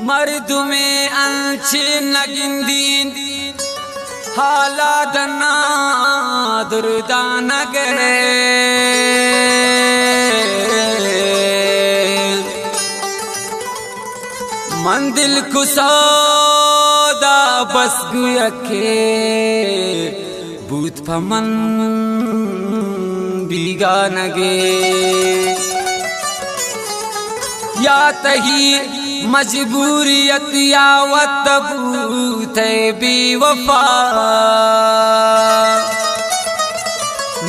मर्द में अंचे नगिंदीन हालादना दुर्दान गए मंदिल कुसौदा बस गुयके बूथ फमन बीगा नगे या तही मजबूरियत यावत बूथ बेवफा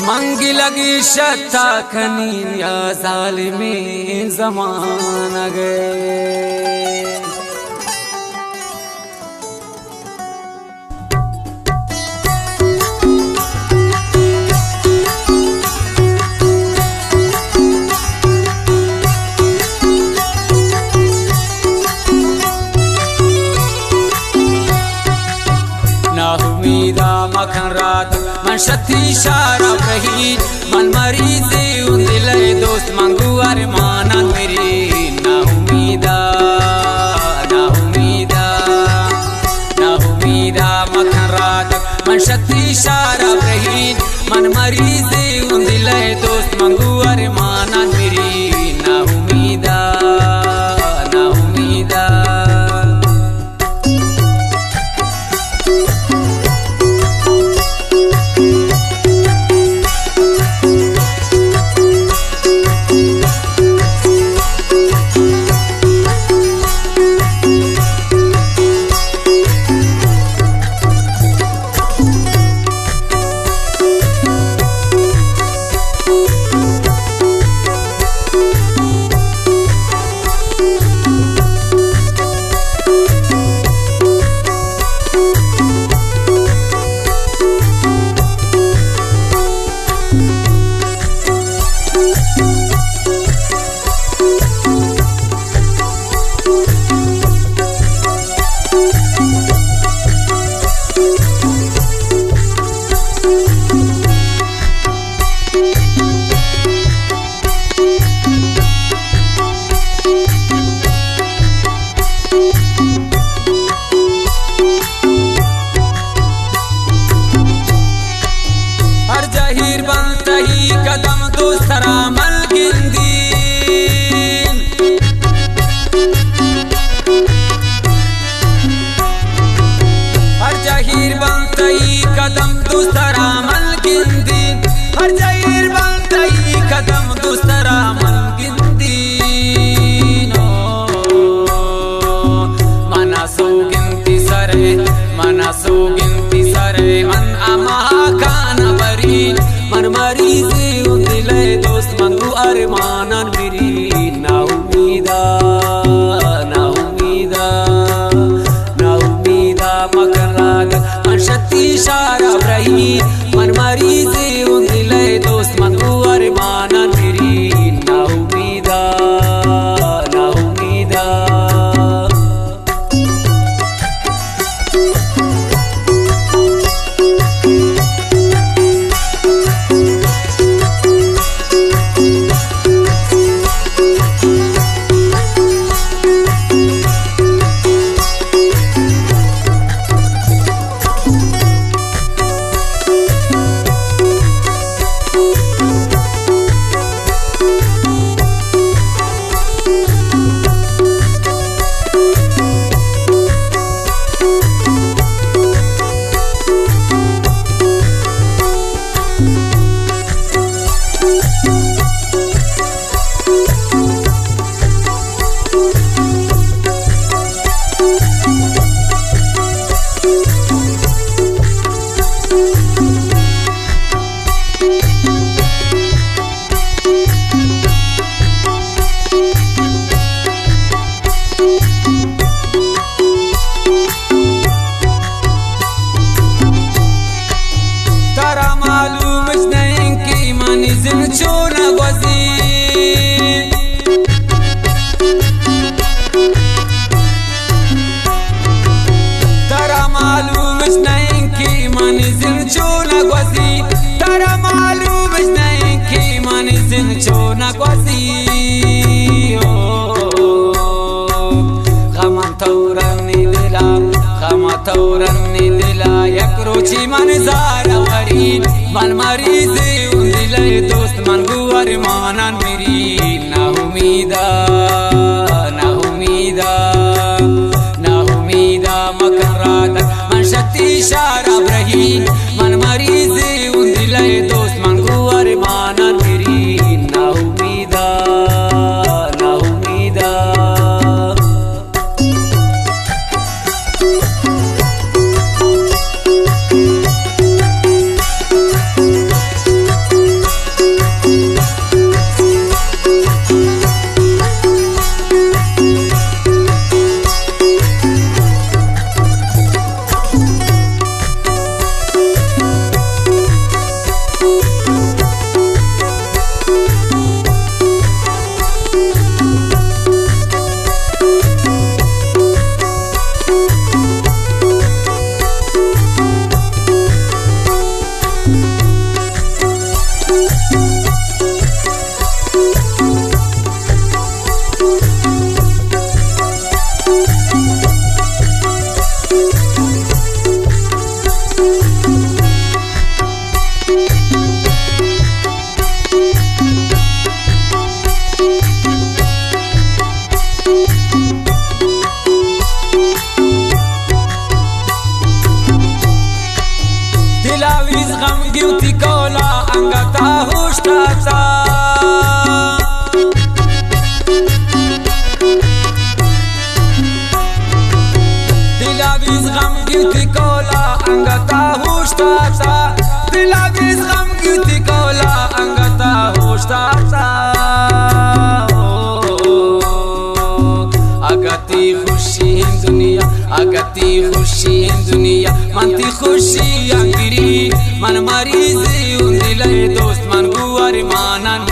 मंग लगी शता खनी या जालिमे ज़माना गए मखन रात मन शक्ति इशारा कही मन मरीज़े उंदिले दोस्त मंगू अरमाना मेरी ना उम्मीदा मखन रात मन शक्ति इशारा कही मन मरीज़े उंदिले दोस्त मंगू अरमाना मेरी ना उम्मीदा कदम दूसरा मल गिंदीन हर जहीर बनतई कदम दूसरा मल गिंदीन हर जहीर बनतई कदम दूसरा मल गिंदीन मना सो गिनती सरे मन अमा कान बरी मन मरीज़े उंदिले दोस्त मंगू अरमानन मेरी ना उम्मीदा मकर राग मन शक्ति इशारा रही मन मरीज़े उंदिले दोस्त मंगू अरमानन मेरी ना उम्मीदा सोची मन सारा वरीन मन मरीज़े उंदिले दोस्त मन गुवर मानन मेरी ना उम्मीदा ना उम्मीदा ना उम्मीदा मकन रात मन शक्ति शारा ब्रहीन मन मरीज़े उंदिले दोस्त मन गुवर मानन मेरी ना उम्मीदा ना उम्मीदा। दिलावीज गम गिवती कोला अंगता हुष्टाचा दिलावीज गम गिवती कोला अंगता हुष्टाचा दिलावीज गम गिवती कोला अंगता हुष्टाचा अगती खुशी दुनिया अगती खुशी दुनिया मनती खुशी अंगिरी मन मरीज़े उंदिले दोस्त मन गुवर मानन